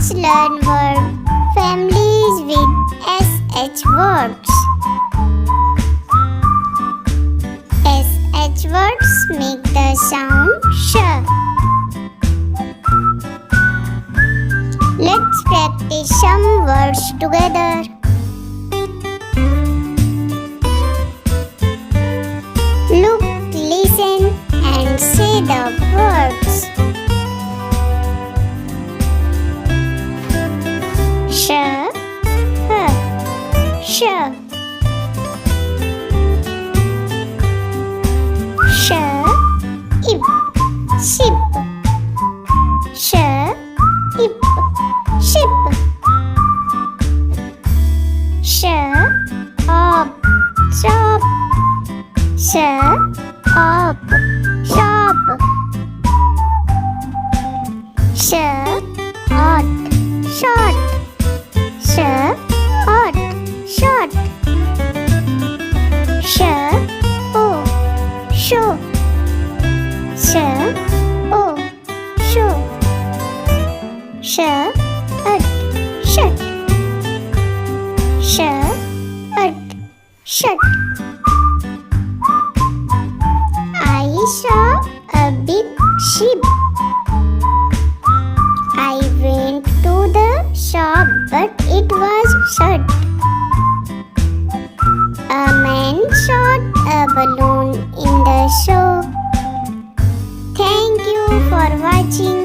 Let's learn word families with SH words. SH words make the sound sh. Let's practice some words together. Look, listen, and say the words. Sh, sh, sh, ip, ship, sh, ip, ship, sh, up, shop, sh, up, shop, sh, hot, short, sh, hot, short, sh, oh, show, sh, oh, show, sh, shut, sh, shut. I saw a big sheep. I went to the shop, but it was shut. A man shot a balloon in the show. Thank you for watching.